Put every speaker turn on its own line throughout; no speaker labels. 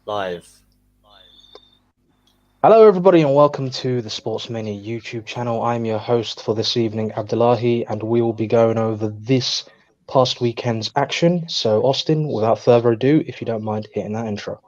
Live.
Hello, everybody, and welcome to the Sportsmania YouTube channel. I'm your host for this evening, Abdullahi, and we will be going over this past weekend's action. So, Austin, without further ado, if you don't mind hitting that intro.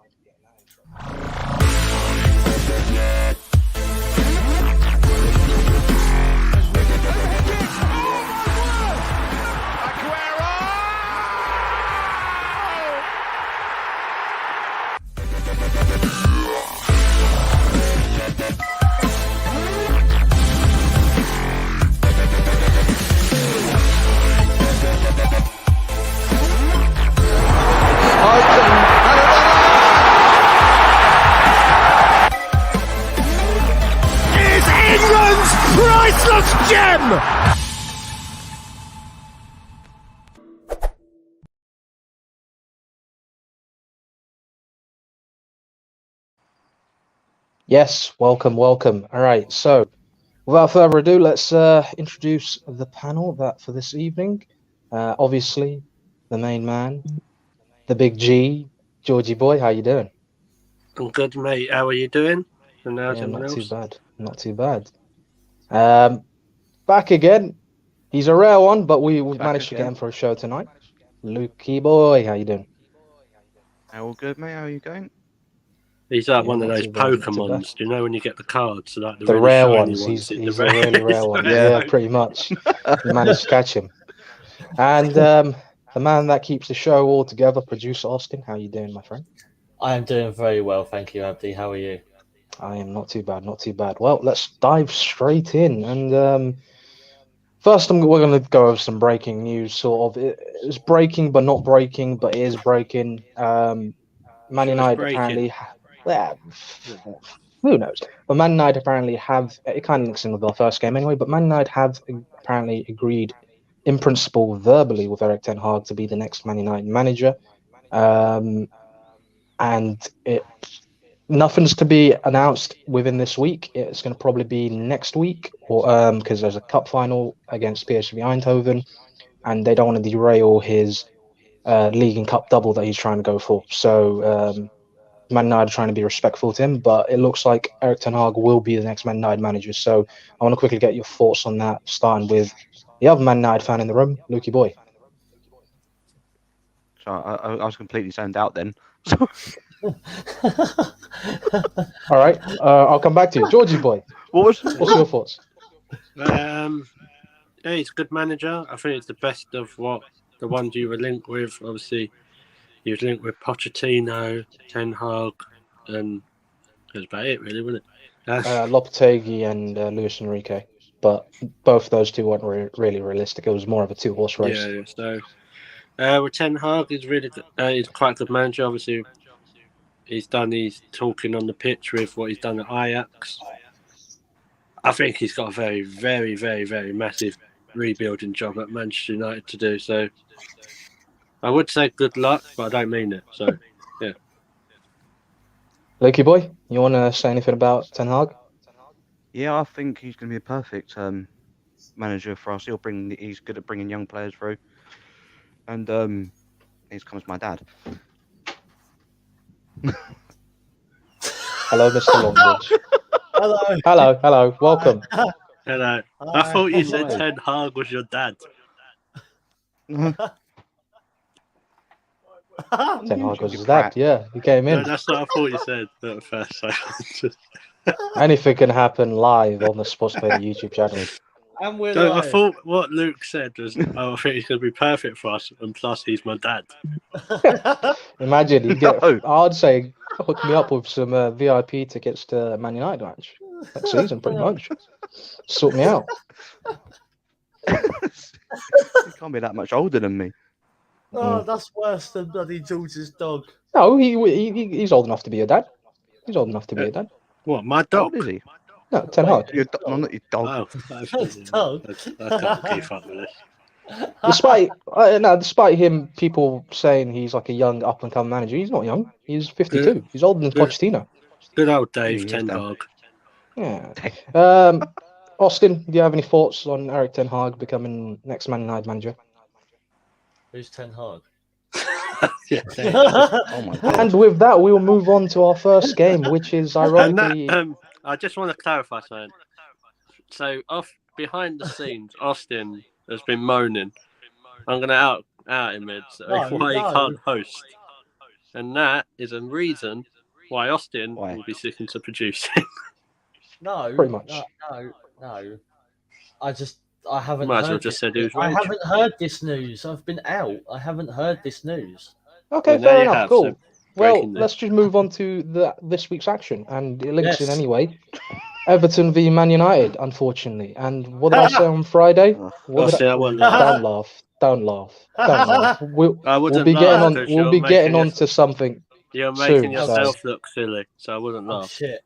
Priceless gem!
Yes, welcome. All right, so without further ado, let's introduce the panel that for this evening. Obviously, the main man, the big G, Georgie boy. How you doing?
I'm good, mate. How are you doing? And
Yeah, not too bad. Not too bad. Back again. He's a rare one, but we've managed to get him for a show tonight. Lukey boy, how you doing?
All good, mate. How are you going?
He's like one of those Pokemons. Do you know when you get the cards? So like the really
rare
shiny
ones. He's a really rare one. Yeah, pretty much. You managed to catch him. And the man that keeps the show all together, producer Austin, how you doing, my friend?
I am doing very well, thank you, Abdi. How are you?
I am not too bad, not too bad. Well, let's dive straight in. And first, we're going to go over some breaking news. Sort of, it's breaking, but not breaking, but it is breaking. Man United apparently, who knows? But Man United apparently have. It kind of links in with our first game anyway. But Man United have apparently agreed, in principle, verbally, with Erik ten Hag to be the next Man United manager. And nothing's to be announced within this week. It's going to probably be next week, or because there's a cup final against PSV Eindhoven, and they don't want to derail his league and cup double that he's trying to go for. So Man United are trying to be respectful to him, but it looks like Erik ten Hag will be the next Man United manager. So I want to quickly get your thoughts on that, starting with the other Man United fan in the room, Lukey boy.
So I was completely zoned out then.
All right, I'll come back to you, Georgie boy. What's your thoughts?
Yeah, he's a good manager. I think it's the best of what the ones you were linked with. Obviously, he was linked with Pochettino, Ten Hag, and that's about it, really, wasn't it?
Lopetegui and Luis Enrique, but both those two weren't really realistic. It was more of a two-horse race.
Yeah. So with Ten Hag, he's really good. He's quite a good manager. Obviously, he's done his talking on the pitch with what he's done at Ajax. I think he's got a very, very, very, very massive rebuilding job at Manchester United to do. So I would say good luck, but I don't mean it. So, yeah.
Lukey boy, you want to say anything about Ten Hag?
Yeah, I think he's going to be a perfect manager for us. He's good at bringing young players through. And he's come as my dad.
Hello, Mr. Longbridge. Hello. Welcome.
Hello. I thought you said Ten Hag was your dad.
Ten Hag was his dad. Yeah, he came in.
No, that's what I thought you said at first.
Anything can happen live on the Sportsmania YouTube channel.
And we're
So
live.
I thought what Luke said was, I think he's going to be perfect for us, and plus he's my dad.
Imagine you get. I'd say hook me up with some VIP tickets to Man United match next season, pretty much. Sort me out.
He can't be that much older than me.
Oh, that's worse than bloody George's dog.
No, he's old enough to be a dad. He's old enough to be a dad.
What, my
How
dog?
old is he?
No, Ten Hag.
Not your dog.
Oh,
Dog.
I can't keep up with this.
Despite him, people saying he's like a young up and coming manager. He's not young. He's 52. He's older than Pochettino.
Good old Dave
Yeah,
Ten Hag.
Yeah. Austin, do you have any thoughts on Erik ten Hag becoming next Man United manager?
Who's Ten Hag?
Yeah,
Oh my god.
And with that, we will move on to our first game, which is
and
ironically.
that, I just want to clarify something. So, off behind the scenes, Austin has been moaning. I'm going to out him
No,
why he
no.
can't host, and that is a reason why Austin
Why?
will be sticking to producing.
No,
Pretty much.
no. I haven't
Might as well
heard
just
this.
said he was
I
raging.
haven't heard this news. I've been out. I haven't heard this news.
Okay,
Well, now
fair
you
enough.
have,
Cool.
so
Well,
breaking news.
let's just move on to this week's action, and it links in
Yes.
anyway. Everton v Man United, unfortunately. And what did I say on Friday?
Ugh.
What did
Austin, I wouldn't
Don't
laugh.
laugh. Don't laugh. Don't laugh. We'll
I
we'll
wouldn't
be getting
laugh
on.
because
We'll
you're
be getting
making
on to something
you're
soon.
making
So.
yourself look silly. So I wouldn't
Oh
laugh.
shit!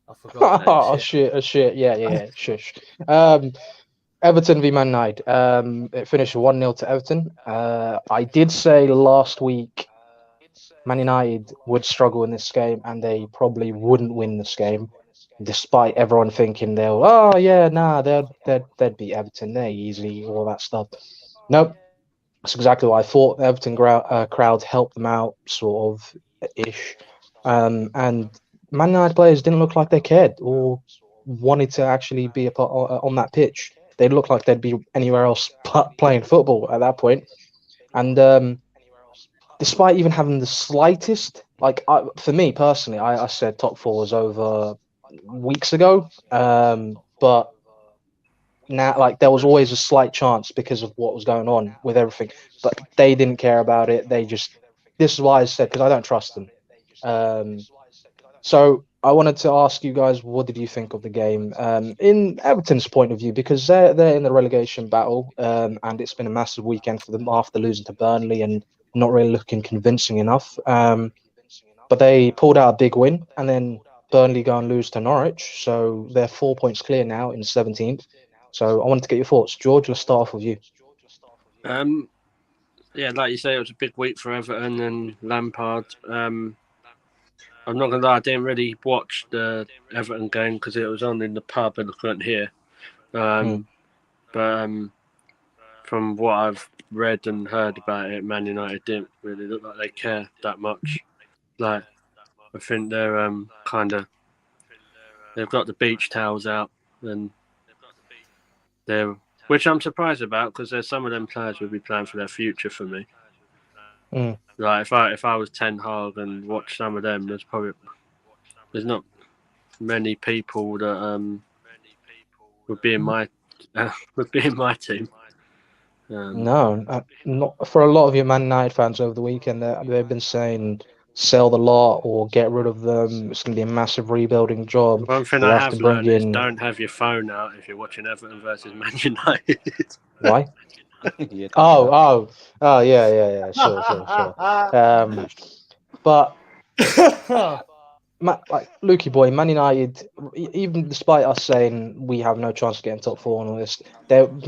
I forgot.
Oh
Shit.
shit. Yeah. Shush. Everton v Man United. It finished 1-0 to Everton. I did say last week Man United would struggle in this game and they probably wouldn't win this game, despite everyone thinking they'd beat Everton, they're easy, all that stuff. Nope, that's exactly what I thought. The Everton crowd helped them out, sort of ish, and Man United players didn't look like they cared or wanted to actually be a part on that pitch. They looked like they'd be anywhere else but playing football at that point, and despite even having the slightest, for me personally, I said top four was over weeks ago. But now, there was always a slight chance because of what was going on with everything. But they didn't care about it. This is why I said, because I don't trust them. So I wanted to ask you guys, what did you think of the game in Everton's point of view? Because they're in the relegation battle, and it's been a massive weekend for them after losing to Burnley and not really looking convincing enough. But they pulled out a big win, and then Burnley go and lose to Norwich, so they're 4 points clear now in 17th. So I wanted to get your thoughts, George. Let's start off with you.
Yeah, like you say, it was a big week for Everton and Lampard. I'm not gonna lie, I didn't really watch the Everton game because it was on in the pub and I couldn't hear. But from what I've read and heard about it, Man United didn't really look like they care that much. I think they're they've got the beach towels out and which I'm surprised about because there's some of them players would be playing for their future for me. If I was Ten Hag and watched some of them, there's not many people that would be in my team.
No, not for a lot of your Man United fans over the weekend. They've been saying sell the lot or get rid of them. It's going to be a massive rebuilding job.
One thing
They
I
have
have
to bring
learned is
in.
don't have your phone out if you're watching Everton versus Man United.
Why?
Yeah,
Oh, yeah. Sure. But Lukey boy, Man United, even despite us saying we have no chance of getting top four and all this,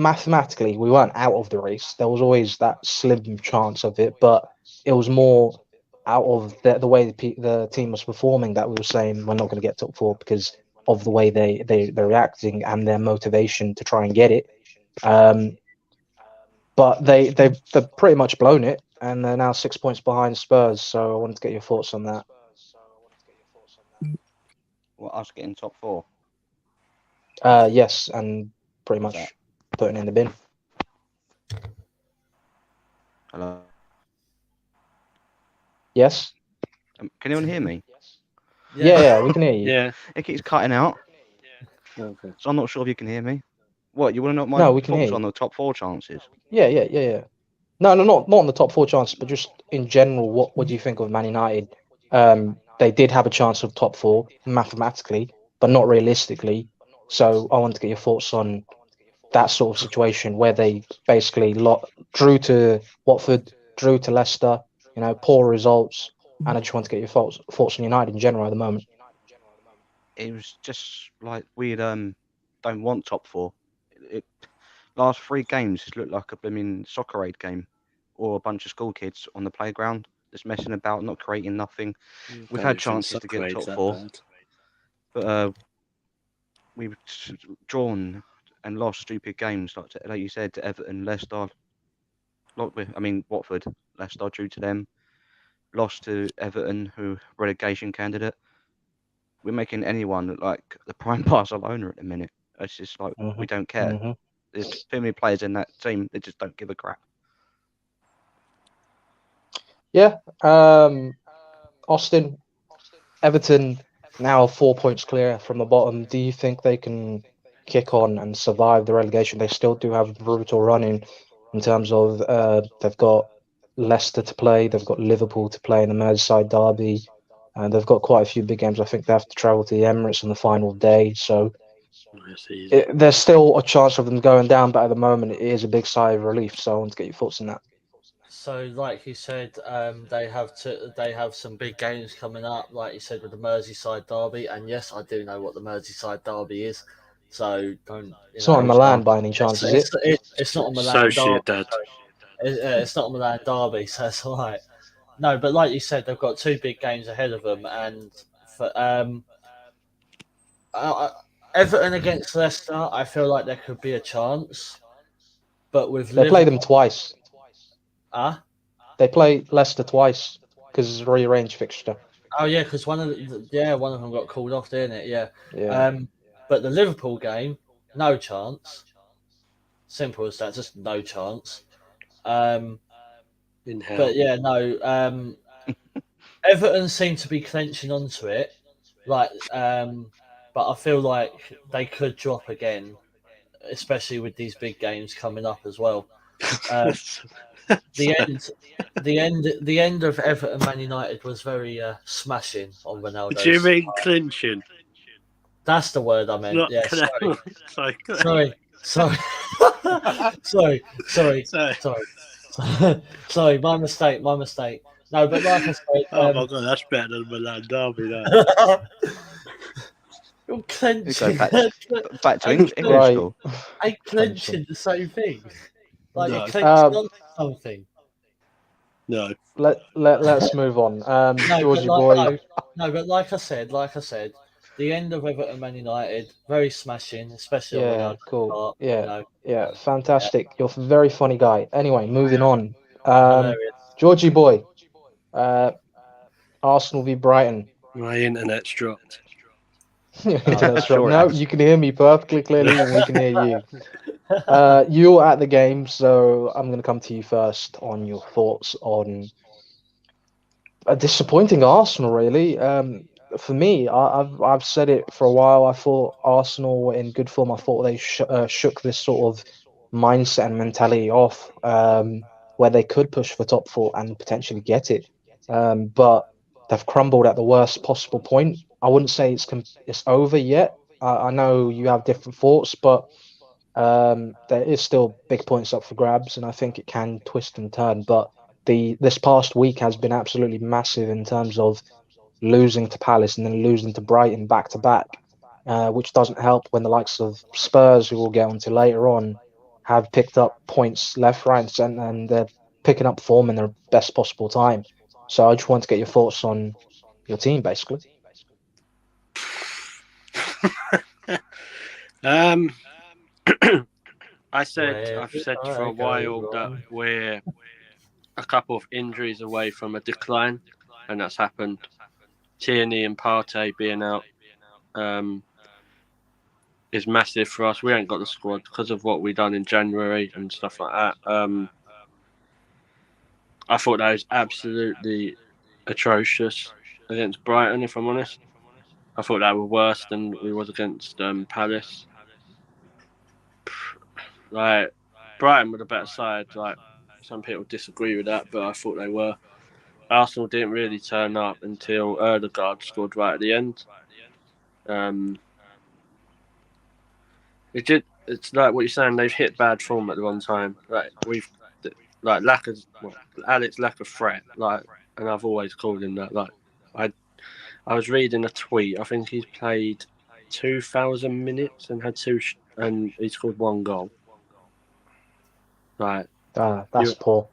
mathematically we weren't out of the race. There was always that slim chance of it, but it was more out of the way the team was performing that we were saying we're not going to get top four because of the way they're reacting and their motivation to try and get it. But they've pretty much blown it, and they're now 6 points behind Spurs. So I wanted to get your thoughts on that.
Well, us getting top four.
Yes, and pretty
What's
much
that?
putting in the bin.
Hello.
Yes.
Can anyone hear me?
Yeah, we can hear you.
Yeah.
It keeps cutting out,
Okay.
so I'm not sure if you can hear me. What, you want to know my
No, we can hear
thoughts
you.
on the top four chances?
Yeah. No, not on the top four chances, but just in general. What do you think of Man United? They did have a chance of top four mathematically, but not realistically. So I want to get your thoughts on that sort of situation where they basically drew to Watford, drew to Leicester. Poor results, and I just want to get your thoughts on United in general at the moment.
It was just like we don't want top four. Last three games just looked like a blooming soccer aid game or a bunch of school kids on the playground just messing about, not creating nothing. We've had chances to get top four, but we've drawn and lost stupid games like you said to Everton, Leicester. Watford, Leicester drew to them, lost to Everton, who relegation candidate. We're making anyone look like the prime Barcelona at the minute. It's just like we don't care. There's too many players in that team. They just don't give a crap.
Yeah. Austin, Everton now 4 points clear from the bottom. Do you think they can kick on and survive the relegation? They still do have a brutal run in terms of they've got Leicester to play, they've got Liverpool to play in the Merseyside derby, and they've got quite a few big games. I think they have to travel to the Emirates on the final day, so there's still a chance of them going down. But at the moment, it is a big sigh of relief. So I want to get your thoughts on that.
So, like you said, they have some big games coming up. Like you said, with the Merseyside derby, and yes, I do know what the Merseyside derby is. So don't.
It's not in Milan by any chance, is it?
It's not a Milan derby.
Dad.
It's not a Milan derby, so it's all right. No, but like you said, they've got two big games ahead of them, and for Everton against Leicester, I feel like there could be a chance. But with
They play them twice. They play Leicester twice because it's a rearranged fixture.
Oh yeah, because one of them got called off, didn't it? Yeah.
Yeah.
But the Liverpool game, no chance. Simple as that, just no chance.
In hell.
But yeah, no. Everton seem to be clenching onto it, but I feel like they could drop again, especially with these big games coming up as well. The end of Everton Man United was very smashing on Ronaldo.
Do you mean clinching?
That's the word I meant.
Not
Yeah,
sorry.
Sorry, my mistake. No, but like I said,
oh my god, that's better than Milan derby. That.
You're clenching.
Go back to English
Right.
school.
I clenching the same thing. Like
No.
you're clenching onto something.
No.
Let's move on. Georgie boy.
No, but like I said, the end of Everton Man United, very smashing, especially on
Yeah,
Ronaldo's
cool.
part.
Yeah, fantastic. You're a very funny guy. Anyway, moving on.
Hilarious.
Georgie boy. Arsenal v Brighton.
My internet's dropped.
That's right.
Sure
No,
has.
you can hear me perfectly clearly, and we can hear you. You're at the game, so I'm going to come to you first on your thoughts on a disappointing Arsenal. Really, for me, I've said it for a while. I thought Arsenal were in good form. I thought they shook this sort of mindset and mentality off, where they could push for top four and potentially get it. But they've crumbled at the worst possible point. I wouldn't say it's over yet. I know you have different thoughts, but there is still big points up for grabs, and I think it can twist and turn. But this past week has been absolutely massive in terms of losing to Palace and then losing to Brighton back to back, which doesn't help when the likes of Spurs, who we'll get onto later on, have picked up points left, right, and centre, and they're picking up form in their best possible time. So I just want to get your thoughts on your team, basically.
I've said for a while that we're a couple of injuries away from a decline, and that's happened. Tierney and Partey being out is massive for us. We ain't got the squad because of what we done in January and stuff like that. I thought that was absolutely atrocious against Brighton, if I'm honest. I thought that were worse than we was against Palace. Like, Brighton were the better side. Like, some people disagree with that, but I thought they were. Arsenal didn't really turn up until Ødegaard scored right at the end. It's like what you're saying. They've hit bad form at the wrong time. Alex lack of threat. And I've always called him that. I was reading a tweet. I think he's played 2,000 minutes and and he scored one goal. Right.
That's poor.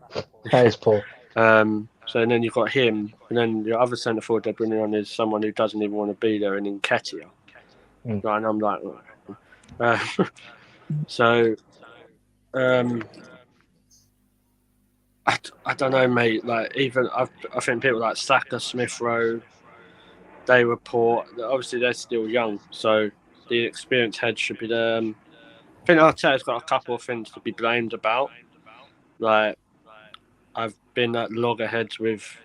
That is poor.
So then you've got him, and then your other centre forward they're bringing on is someone who doesn't even want to be there, in Nketiah. Right, and I'm like, I don't know, mate. Like even I think people like Saka, Smith Rowe, they were poor. Obviously, they're still young, so the experienced head should be there. I think Arteta's got a couple of things to be blamed about. Like I've been at loggerheads with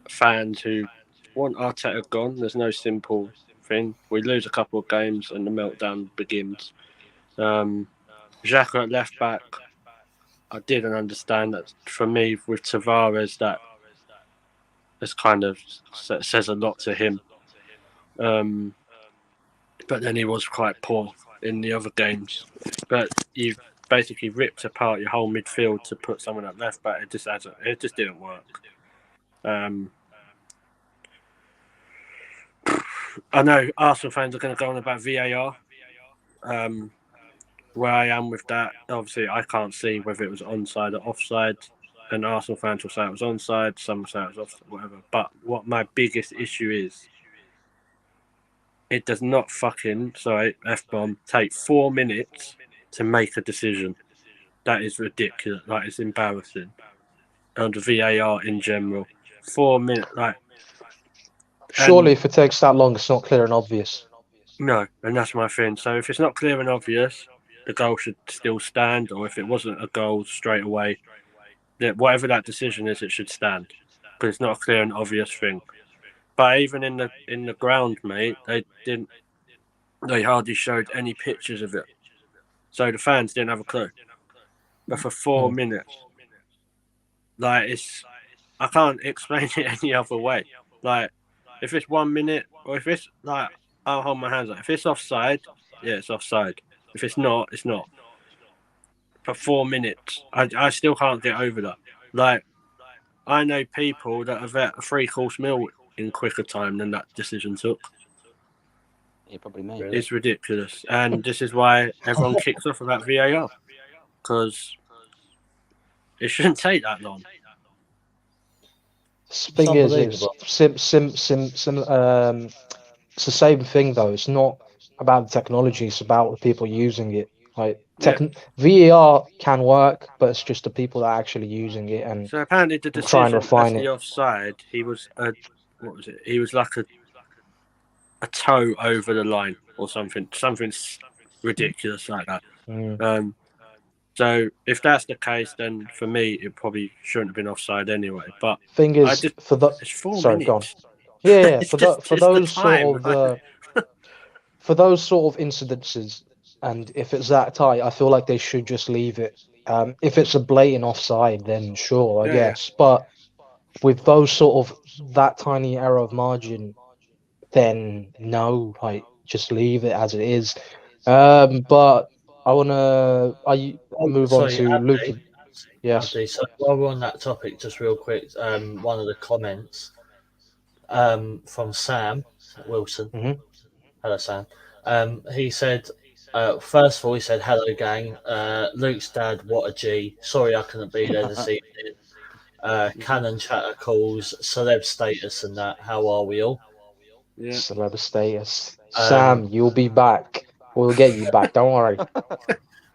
fans who want Arteta gone. There's no simple thing. We lose a couple of games and the meltdown begins. Xhaka at left back, I didn't understand that. For me, with Tavares, that kind of says a lot to him. But then he was quite poor in the other games. But you've basically ripped apart your whole midfield to put someone at left back. It just didn't work. I know Arsenal fans are going to go on about VAR. Where I am with that, obviously, I can't see whether it was onside or offside. And Arsenal fans will say it was onside, some will say it was offside, whatever. But what my biggest issue is, it does not F-bomb, take 4 minutes to make a decision. That is ridiculous. Like, it's embarrassing. And the VAR in general. 4 minutes, like...
Surely if it takes that long, it's not clear and obvious.
No, and that's my thing. So if it's not clear and obvious, the goal should still stand, or if it wasn't a goal straight away, whatever that decision is, it should stand, because it's not a clear and obvious thing. But even in the ground, mate, they hardly showed any pictures of it, so the fans didn't have a clue. But for 4 minutes, like I can't explain it any other way. Like if it's 1 minute, or if it's like, I'll hold my hands up. If it's offside, yeah, it's offside. If it's not, it's not. For 4 minutes, I still can't get over that. Like, I know people that have had a 3-course meal in quicker time than that decision took.
Yeah, probably me.
Really?
It's ridiculous. And this is why everyone kicks off about VAR. Because it shouldn't take that long.
The thing is, it's it's the same thing though. It's not about the technology; it's about the people using it. Like VAR can work, but it's just the people that are actually using it and
So apparently the
try and
decision
refine
as the
it.
offside, he was what was it? He was like a toe over the line or something ridiculous like that. So if that's the case, then for me it probably shouldn't have been offside anyway. But
Thing is,
it's 4
sorry,
minutes.
go on. Yeah,
It's
for
just
those
the time,
sort of for those sort of incidences, and if it's that tight, I feel like they should just leave it. If it's a blatant offside, then sure, I guess. But with those sort of that tiny error of margin, then no, like just leave it as it is. But I wanna move on
Sorry,
to Luke.
Andy.
Yes.
Andy, so while we're on that topic, just real quick, one of the comments from Sam Wilson.
Mhm.
Hello, Sam. He said, first of all, he said, hello, gang. Luke's dad, what a G. Sorry I couldn't be there this evening. Canon chatter calls, celeb status and that. How are we all?
Yeah.
Celeb status. Sam, you'll be back. We'll get you back. Don't worry.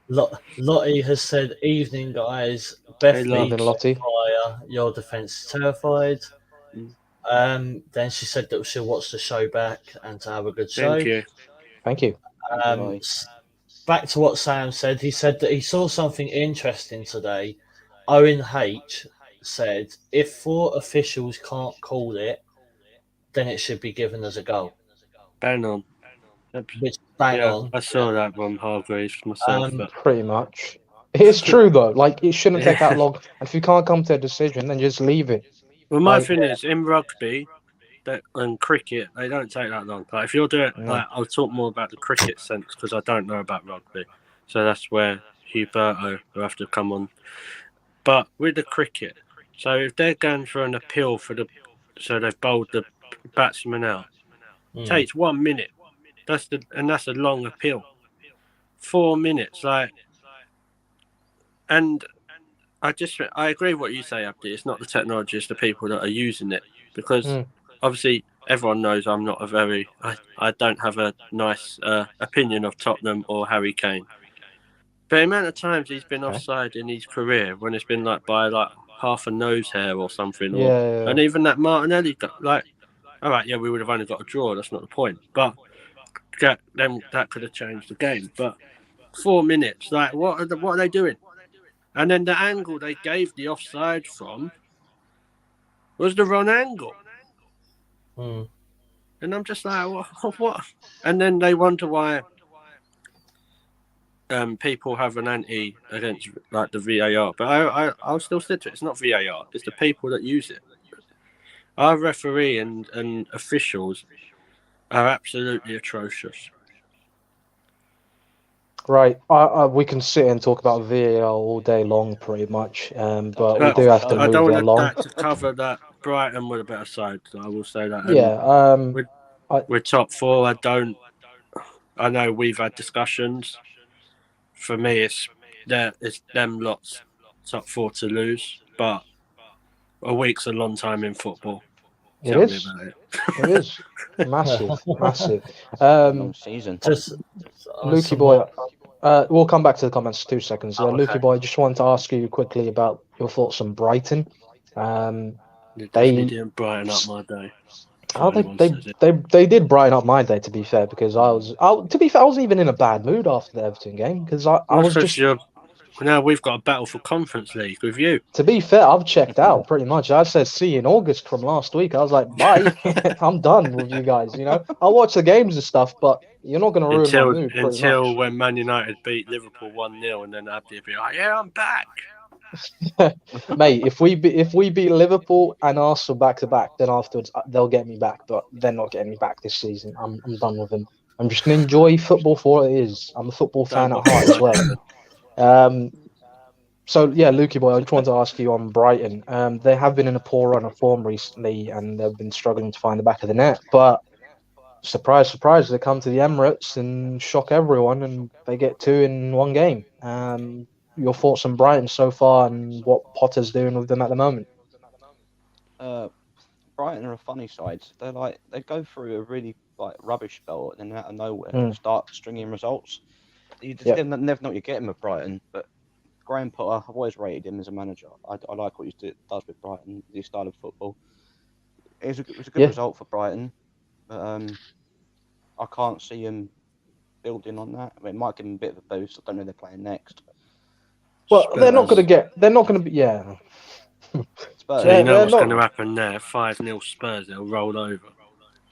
Lottie has said, evening, guys. Beth
Hey,
beats
Lottie.
fire. Your defense is terrified. Then she said that she'll watch the show back and to have a good show.
Thank you.
Thank you.
Back to what Sam said. He said that he saw something interesting today. Owen H said, if 4 officials can't call it, then it should be given as a goal.
Bang on.
Which bang on.
I saw that one, Hargreaves, myself.
Pretty much. It's true though. Like it shouldn't take that long. And if you can't come to a decision, then just leave it.
Well, my thing is in rugby and cricket, they don't take that long. Like if you're doing, I'll talk more about the cricket sense because I don't know about rugby, so that's where Huberto will have to come on. But with the cricket, so if they're going for an appeal so they've bowled the batsman out, it takes 1 minute. That's a long appeal. 4 minutes, and I agree with what you say, Abdi. It's not the technology, it's the people that are using it. Because obviously everyone knows I'm not I don't have a nice opinion of Tottenham or Harry Kane. But the amount of times he's been offside in his career when it's been by half a nose hair or something.
Yeah.
And even that Martinelli, like, all right, yeah, we would have only got a draw. That's not the point. But that could have changed the game. But 4 minutes, like, what are they doing? And then the angle they gave the offside from was the wrong angle.
Mm.
And I'm just like, what? And then they wonder why people have an anti against like the VAR. But I'll still stick to it. It's not VAR. It's the people that use it. Our referee and officials are absolutely atrocious.
Right. We can sit and talk about VAR all day long, pretty much. But we
But
do have to
I don't
move it
want
along.
that to cover that Brighton were the better side. So I will say that. And
Yeah.
we're top four. I know we've had discussions. For me, it's them lots top four to lose, but a week's a long time in football.
It
Tell me
is.
about it.
It is massive, massive.
Long season.
Just
Lukey boy, we'll come back to the comments in 2 seconds. Lukey boy, just wanted to ask you quickly about your thoughts on Brighton.
You definitely didn't brighten up my day.
They did brighten up my day, to be fair, because I was even in a bad mood after the Everton game because I was just.
Now we've got a battle for Conference League with you.
To be fair, I've checked out pretty much. I said see you in August from last week. I was like, bye, I'm done with you guys. I'll watch the games and stuff, but you're not going to ruin my mood.
Until when Man United beat Liverpool 1-0, and then Abdi would be like, "Yeah, I'm back."
Mate, if we beat Liverpool and Arsenal back to back, then afterwards they'll get me back. But they're not getting me back this season. I'm done with them. I'm just gonna enjoy football for what it is. I'm a football fan at heart as well. So yeah, Lukey boy, I just wanted to ask you on Brighton. They have been in a poor run of form recently, and they've been struggling to find the back of the net. But surprise, surprise, they come to the Emirates and shock everyone, and they get 2 in one game. Your thoughts on Brighton so far, and what Potter's doing with them at the moment?
Brighton are a funny side. They go through a really rubbish spell, and then out of nowhere start stringing results. You just never know what you're getting with Brighton, but. Graham Potter, I've always rated him as a manager. I like what he does with Brighton, his style of football. It was a good result for Brighton, but I can't see him building on that. I mean, it might give him a bit of a boost. I don't know who they're playing next.
Well, they're not going to be. Yeah.
Spurs. So you know what's going to happen there? 5-0 Spurs. They'll roll over.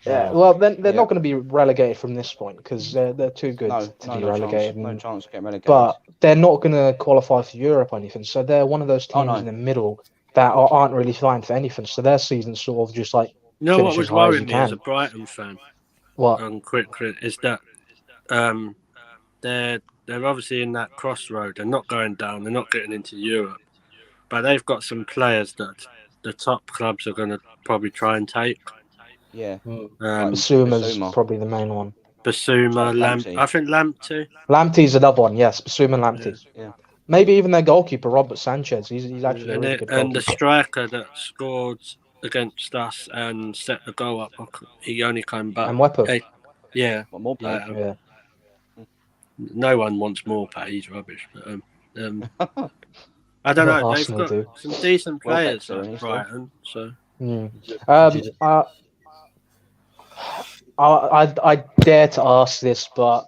Yeah, well, then they're not going to be relegated from this point because they're too good to be relegated.
No chance of getting relegated.
But they're not going to qualify for Europe or anything. So they're one of those teams in the middle that aren't really flying for anything. So their season's sort of just like.
You know what was worrying me as a Brighton fan?
What?
Quick is that they're obviously in that crossroad. They're not going down. They're not getting into Europe. But they've got some players that the top clubs are going to probably try and take.
Yeah.
Basuma's probably the main one.
Basuma, I think Lamptey.
Lamptey's another one, yes. Basuma and Lamptey.
Yeah.
Maybe even their goalkeeper, Robert Sanchez. He's actually a really good goalkeeper.
And the striker that scored against us and set the goal up, he only came back.
And Wepo.
Yeah.
What, more pay?
Yeah.
No one wants more pay. He's rubbish. But, I don't know.
Arsenal
they've got some decent players at Brighton. So.
I dare to ask this, but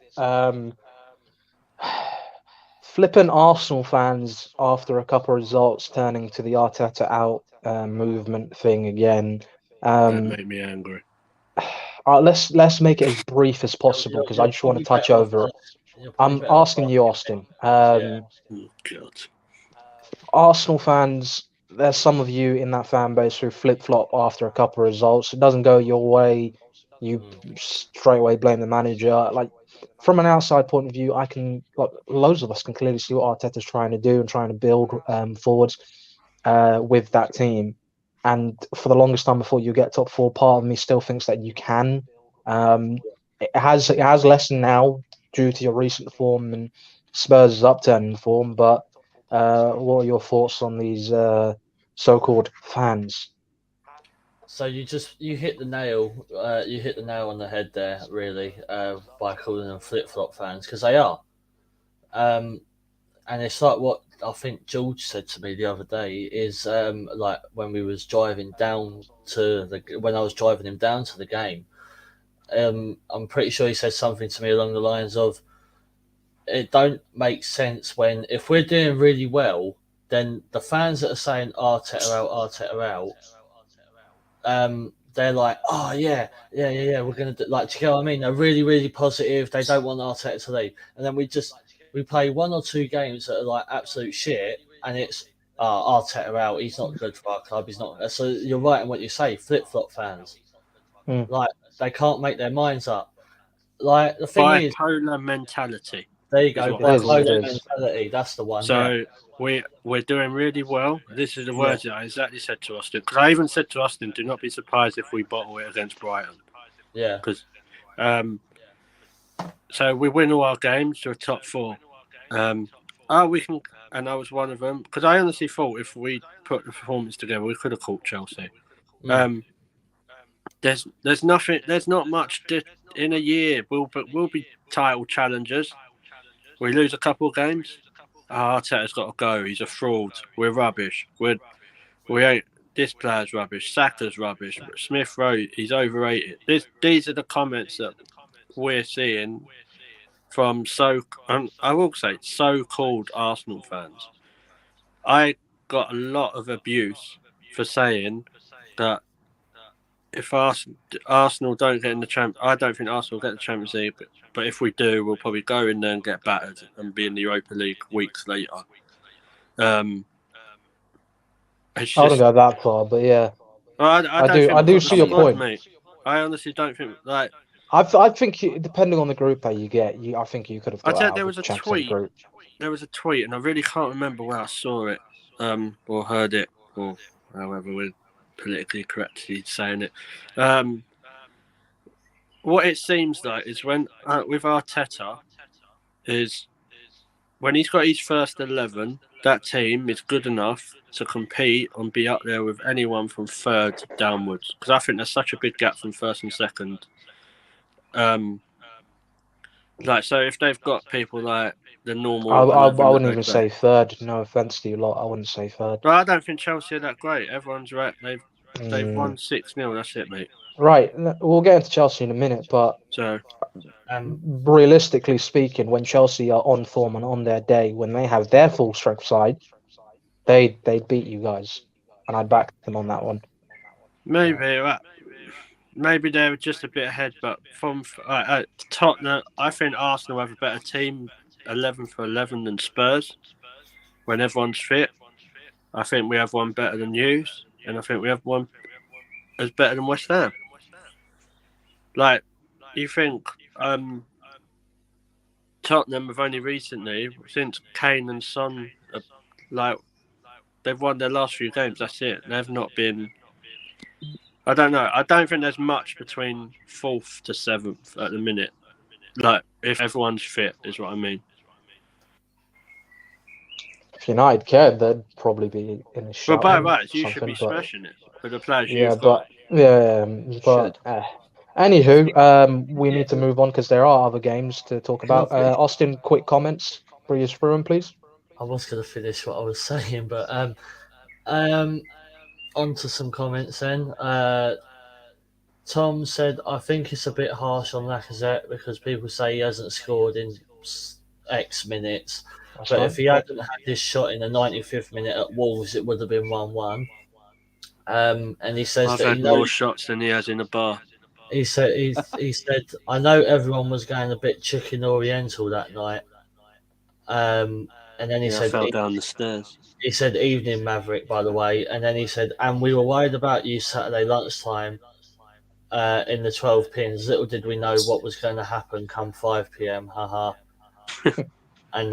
flippant Arsenal fans after a couple of results turning to the Arteta out movement thing again.
That made me angry.
Let's make it as brief as possible because I just want to touch over it. I'm asking you, Austin.
God.
Arsenal fans, there's some of you in that fan base who flip-flop after a couple of results. It doesn't go your way. You straight away blame the manager. Like, from an outside point of view, loads of us can clearly see what Arteta's trying to do and trying to build forwards with that team. And for the longest time before you get top 4, part of me still thinks that you can. It has lessened now due to your recent form and Spurs' upturn form. But what are your thoughts on these so-called fans?
So you hit the nail on the head there, really, by calling them flip-flop fans, because they are. And it's like what I think George said to me the other day is like when we was driving down to when I was driving him down to the game. I'm pretty sure he said something to me along the lines of, "It don't make sense when if we're doing really well, then the fans that are saying Arteta out, they're like, oh yeah, we're gonna do, like, do you get what I mean? They're really, really positive. They don't want Arteta to leave, and then we play one or two games that are like absolute shit, and it's Arteta out. He's not good for our club. He's not. So you're right in what you say. Flip flop fans, like they can't make their minds up. Like the thing is,
Bipolar mentality.
there you go,
what they call
bipolar
it.
mentality. That's the one.
So we're doing really well. This is the words that I exactly said to Austin. Because I even said to Austin, do not be surprised if we bottle it against Brighton.
Yeah.
Because so we win all our games to a top four. We can, and I was one of them. Because I honestly thought if we put the performance together, we could have caught Chelsea. There's nothing. There's not much in a year. We'll be title challengers. We lose a couple of games. Arteta's got to go. He's a fraud. We're rubbish. We ain't. This player's rubbish. Saka's rubbish. Smith Rowe, he's overrated. These are the comments that we're seeing from I will say so-called Arsenal fans. I got a lot of abuse for saying that if Arsenal don't get in the I don't think Arsenal will get the Champions League, but if we do, we'll probably go in there and get battered and be in the Europa League weeks later.
I wouldn't go that far, but yeah. I do see your point,
mate. I honestly don't think
I think depending on the group that you get, I think you could have got out
there
of
was
the
a
Champions
tweet.
League group.
There was a tweet, and I really can't remember where I saw it, or heard it, or however we're politically correctly saying it. What it seems like is when with Arteta is when he's got his first 11, that team is good enough to compete and be up there with anyone from third downwards. Because I think there's such a big gap from first and second. So if they've got people like the normal,
I wouldn't even say third. No offense to you lot, I wouldn't say third.
But I don't think Chelsea are that great. Everyone's right. They've won 6-0. That's it, mate.
Right, we'll get into Chelsea in a minute, but realistically speaking, when Chelsea are on form and on their day, when they have their full strength side, they'd beat you guys, and I'd back them on that one.
Maybe they're just a bit ahead, but from Tottenham, I think Arsenal have a better team, 11 for 11 than Spurs. When everyone's fit, I think we have one better than you, and I think we have one as better than West Ham. Like, you think Tottenham have only recently, since Kane and Son, they've won their last few games. That's it. They've not been. I don't know. I don't think there's much between 4th to 7th at the minute. Like, if everyone's fit, is what I mean.
If United cared, they'd probably be in a shot.
But you should be smashing it for the players you've got.
Anywho, we need to move on because there are other games to talk about. Austin, quick comments. Bring us through them, please.
I was going to finish what I was saying, but on to some comments then. Tom said, I think it's a bit harsh on Lacazette because people say he hasn't scored in X minutes. But if he hadn't had this shot in the 95th minute at Wolves, it would have been 1-1. And he says
I've
that
had more shots than he has in a bar.
He said, I know everyone was going a bit chicken oriental that night. And then he said,
I fell down the stairs.
He said, evening Maverick, by the way. And then he said, and we were worried about you Saturday lunchtime in the 12 pins. Little did we know what was going to happen come 5 p.m. Haha. And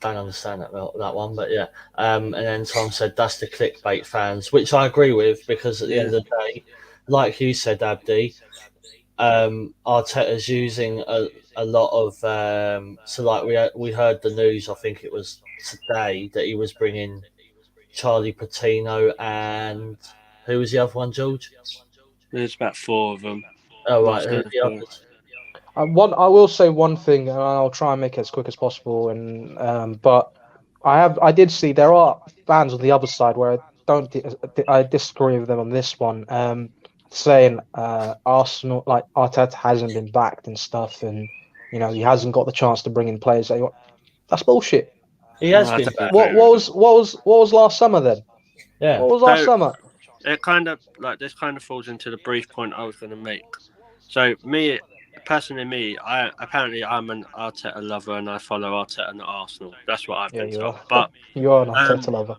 don't understand that one, but yeah. And then Tom said, that's the clickbait fans, which I agree with because at the end of the day, like you said, Abdi, Arteta's using a lot of we heard the news, I think it was today, that he was bringing Charlie Patino and who was the other one, George?
There's about 4 of them.
Oh right, who are the others?
I will say one thing, and I'll try and make it as quick as possible. But I did see there are fans on the other side where I disagree with them on this one. Saying Arsenal, like Arteta hasn't been backed and stuff, and he hasn't got the chance to bring in players that he wants. That's bullshit.
He has
I
been
don't
back.
agree with
What was last summer then?
Yeah.
What was last
So-
summer?
It kind of like this kind of falls into the brief point I was going to make. So personally, I'm an Arteta lover and I follow Arteta and Arsenal. That's what I've
Yeah,
been
you
told.
are.
But
You are an Arteta lover.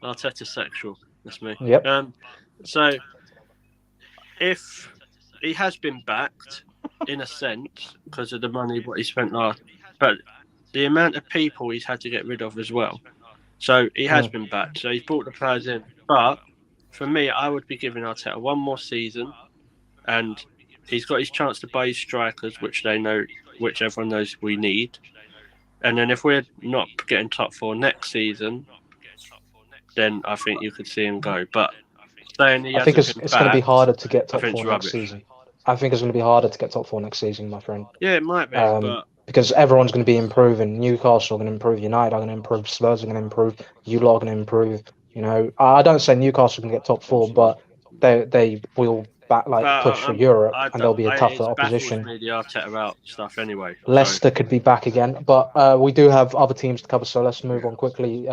Arteta sexual. That's me.
Yep.
So if he has been backed in a sense because of the money what he spent last, but the amount of people he's had to get rid of as well. So he has been backed. So he's brought the players in. But for me, I would be giving Arteta one more season, and he's got his chance to buy his strikers, which everyone knows we need. And then if we're not getting top four next season, then I think you could see him go. But saying he
I think
hasn't
it's
been
going to be
backed,
harder to get
I
top
think
four
it's
next
rubbish.
season. I think it's going to be harder to get top four next season, my friend.
Yeah, it might be, but
Because everyone's going to be improving. Newcastle are going to improve. United are going to improve. Spurs are going to improve. You lot are going to improve. I don't say Newcastle can get top four, but they will push for Europe, and they'll be a tougher
it baffles
opposition.
me the Arteta out stuff anyway.
Leicester could be back again, but we do have other teams to cover, so let's move on quickly.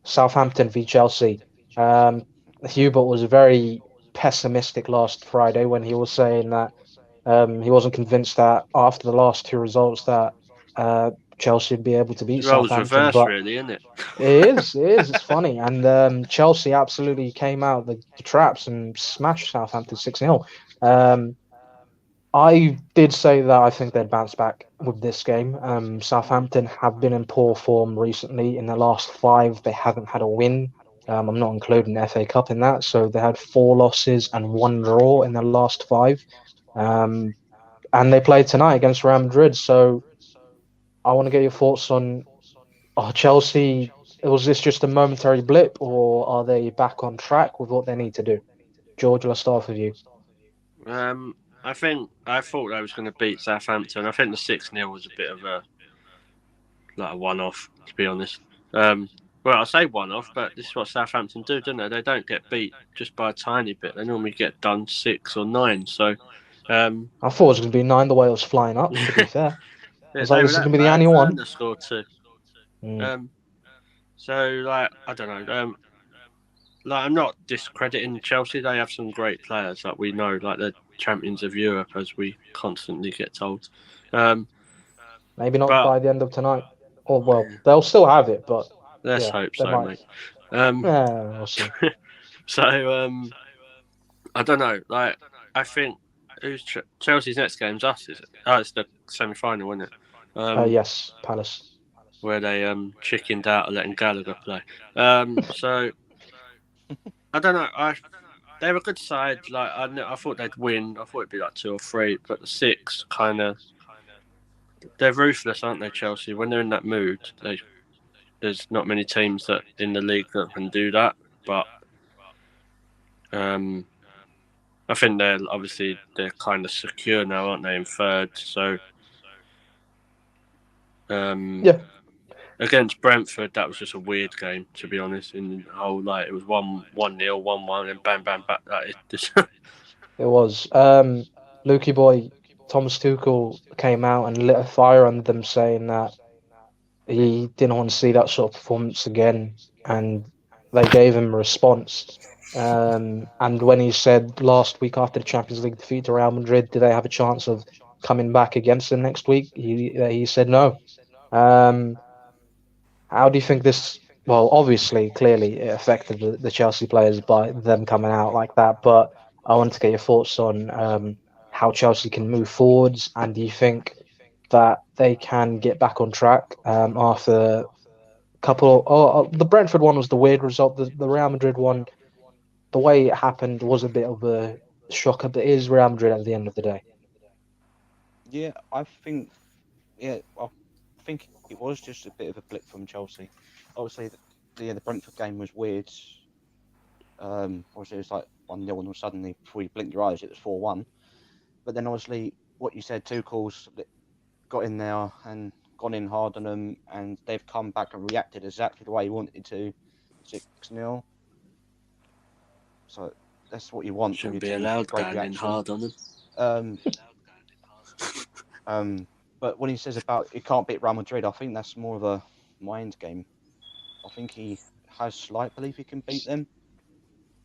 Southampton v Chelsea. Hubert was very pessimistic last Friday when he was saying that he wasn't convinced that after the last two results that Chelsea would be able to beat
roles
Southampton.
reverse,
But
really, isn't it?
it's funny. And Chelsea absolutely came out the traps and smashed Southampton 6-0. I did say that I think they'd bounce back with this game. Southampton have been in poor form recently. In the last 5, they haven't had a win. I'm not including the FA Cup in that. So they had 4 losses and 1 draw in the last 5. And they played tonight against Real Madrid. So I want to get your thoughts on Chelsea. Was this just a momentary blip, or are they back on track with what they need to do? George, let's start with you.
I thought I was going to beat Southampton. I think the 6-0 was a bit of a one-off, to be honest. Well, I say one-off, but this is what Southampton do, don't they? They don't get beat just by a tiny bit. They normally get done 6 or 9. So
I thought it was going to be 9 the way it was flying up, to be fair. I was like, this is going to be the only one.
Werner scored 2. So, I don't know. I'm not discrediting Chelsea. They have some great players that we know, like the champions of Europe, as we constantly get told.
Maybe not by the end of tonight. Or, well, they'll still have it, but
let's hope so,
might.
mate.
We'll see.
So, I don't know. I think Chelsea's next game's us, is it? Oh, it's the semi-final, isn't it?
Yes, Palace.
Where they chickened out of letting Gallagher play. So I don't know. They're a good side. I thought they'd win. I thought it'd be 2 or 3, but the 6 kind of they're ruthless, aren't they? Chelsea, when they're in that mood, there's not many teams that in the league that can do that. But I think they're kind of secure now, aren't they? In 3rd, so Against Brentford, that was just a weird game, to be honest. In the whole, it was 1-0, 1-1, and bam, bam, back. That is just.
It was. Lukey boy, Thomas Tuchel came out and lit a fire under them, saying that he didn't want to see that sort of performance again, and they gave him a response. And when he said last week after the Champions League defeat to Real Madrid, do they have a chance of coming back against them next week? He said no. How do you think this? Well, obviously, clearly, it affected the Chelsea players by them coming out like that. But I want to get your thoughts on how Chelsea can move forwards, and do you think that they can get back on track after a couple? The Brentford one was the weird result. The Real Madrid one, the way it happened was a bit of a shocker. But it is Real Madrid at the end of the day.
Yeah, I think it was just a bit of a blip from Chelsea. Obviously, the Brentford game was weird. Obviously, it was 1-0, and suddenly, before you blink your eyes, it was 4-1. But then, obviously, what you said, Tuchel's got in there and gone in hard on them, and they've come back and reacted exactly the way he wanted to, 6-0. So that's what you want from your
Shouldn't be
team.
allowed
Great
going in
reaction.
hard on them.
But when he says about he can't beat Real Madrid, I think that's more of a mind game. I think he has slight belief he can beat them,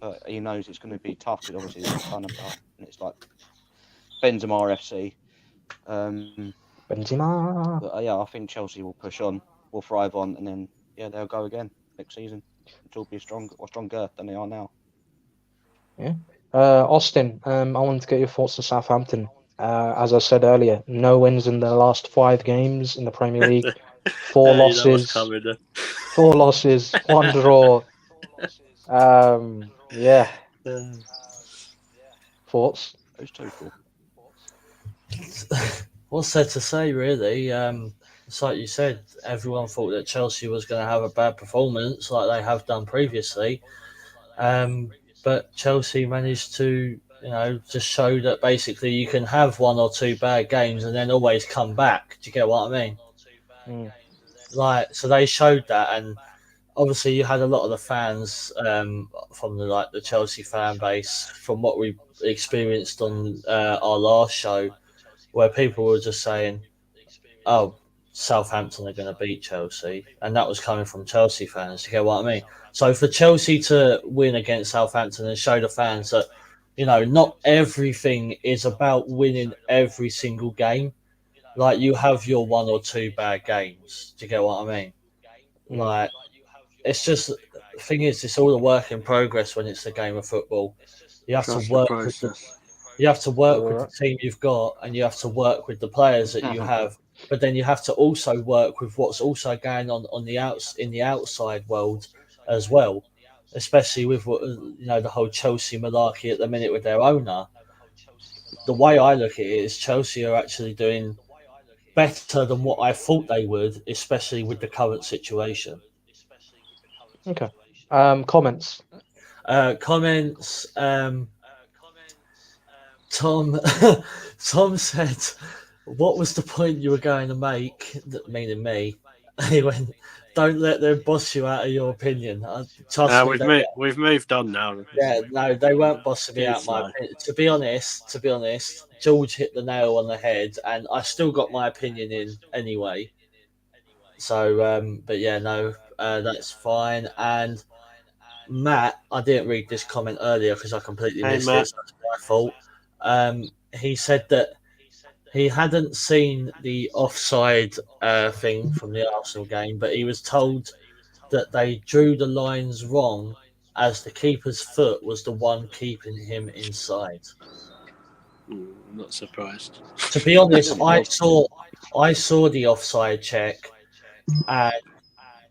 but he knows it's going to be tough because obviously there's a ton about, and it's like Benzema FC.
Benzema.
But yeah, I think Chelsea will push on, will thrive on, and then yeah, they'll go again next season. They'll be stronger than they are now.
Yeah. Austin, I wanted to get your thoughts on Southampton. As I said earlier, no wins in the last 5 games in the Premier League. 4
You know what's
losses.
coming then.
4 losses, 1 draw. Yeah. Thoughts?
Who's Tuchel?
What's there to say, really? It's like you said, everyone thought that Chelsea was going to have a bad performance like they have done previously. But Chelsea managed to, just show that basically you can have 1 or 2 bad games and then always come back. Do you get what I mean? So they showed that, and obviously you had a lot of the fans from the Chelsea fan base, from what we experienced on our last show, where people were just saying, "Oh, Southampton are going to beat Chelsea," and that was coming from Chelsea fans. You get what I mean? So for Chelsea to win against Southampton and show the fans that, not everything is about winning every single game. Like, you have your 1 or 2 bad games. Do you get what I mean? Like, it's just, the thing is, it's all a work in progress when it's a game of football. You have
Trust
to
the
work
process.
you have to work with the team you've got, and you have to work with the players that you have. But then you have to also work with what's also going on in the outside world as well, especially with what the whole Chelsea malarkey at the minute with their owner. The way I look at it is Chelsea are actually doing better than what I thought they would, especially with the current situation.
Okay. Comments.
Comments. Tom Tom said, "What was the point you were going to make?" Meaning me. He went, "Don't let them boss you out of your opinion." Trust me,
We've moved on now.
no, they weren't bossing me out
It's
my
slow.
opinion. To be honest, George hit the nail on the head, and I still got my opinion in anyway. So, but yeah, no, that's fine. And Matt, I didn't read this comment earlier because I completely
Hey,
missed
Matt.
it. So that's my fault. He said that he hadn't seen the offside thing from the Arsenal game, but he was told that they drew the lines wrong, as the keeper's foot was the one keeping him inside.
I'm not surprised.
To be honest,
Really well.
I saw the offside check, and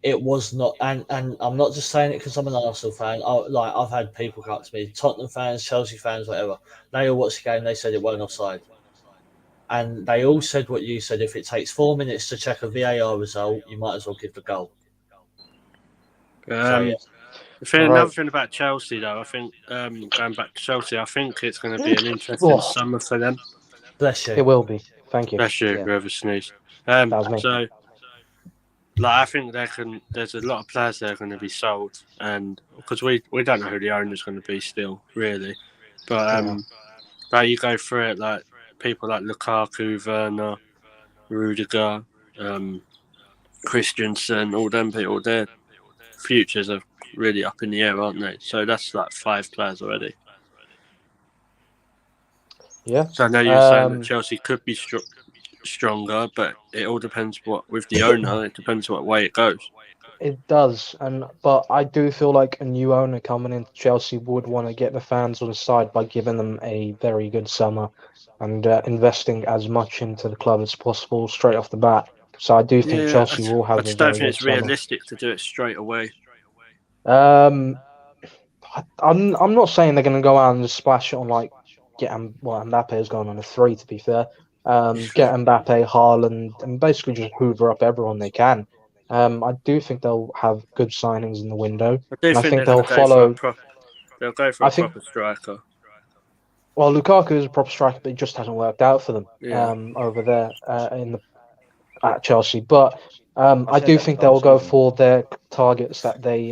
it was not. And I'm not just saying it because I'm an Arsenal fan. I've had people come up to me, Tottenham fans, Chelsea fans, whatever. They all watched the game. They said it wasn't offside. And they all said what you said. If it takes 4 minutes to check a VAR result, you might as well give the goal.
Another thing about Chelsea, though, I think going back to Chelsea, I think it's going to be an interesting summer for them.
Bless you.
It will be. Thank you.
Bless you,
Yeah.
whoever sneezed.
That was me.
So, I think there's a lot of players that are going to be sold, and because we don't know who the owner's going to be still, really. But you go through it, like people like Lukaku, Werner, Rudiger, Christensen, all them people, their futures are really up in the air, aren't they? So that's like 5 players already.
Yeah.
So I know you're saying that Chelsea could be stronger, but it all depends with the owner. It depends what way it goes.
It does, but I do feel like a new owner coming into Chelsea would want to get the fans on his side by giving them a very good summer and investing as much into the club as possible straight off the bat. So I do think Chelsea will have
I just
a
don't
very
think it's
good summer.
realistic to do it straight away.
I'm not saying they're going to go out and just splash it on Mbappe is going on a 3, to be fair. Get Mbappe, Haaland, and basically just hoover up everyone they can. I do think they'll have good signings in the window.
I think
they'll follow.
They'll go for a proper striker.
Well, Lukaku is a proper striker, but it just hasn't worked out for them
Yeah.
over there at Chelsea. But I
said
do
at the
think
start of
they'll
the
go
season.
for their targets that they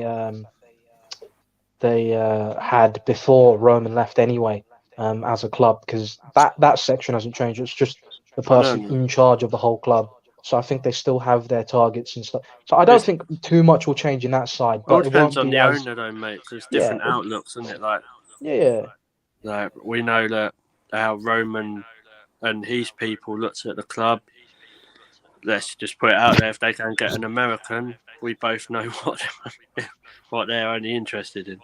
had before Roman left anyway, as a club, because that section hasn't changed. It's just the person
No.
in charge of the whole club. So I think they still have their targets and stuff. So I don't
It's-
think too much will change in that side,
All
but it
depends
won't
on
be
the
as
owner, though, mate. Because
yeah,
different outlooks, isn't it?
yeah,
Like we know that how Roman and his people looked at the club. Let's just put it out there: if they can get an American, we both know what they're only interested in.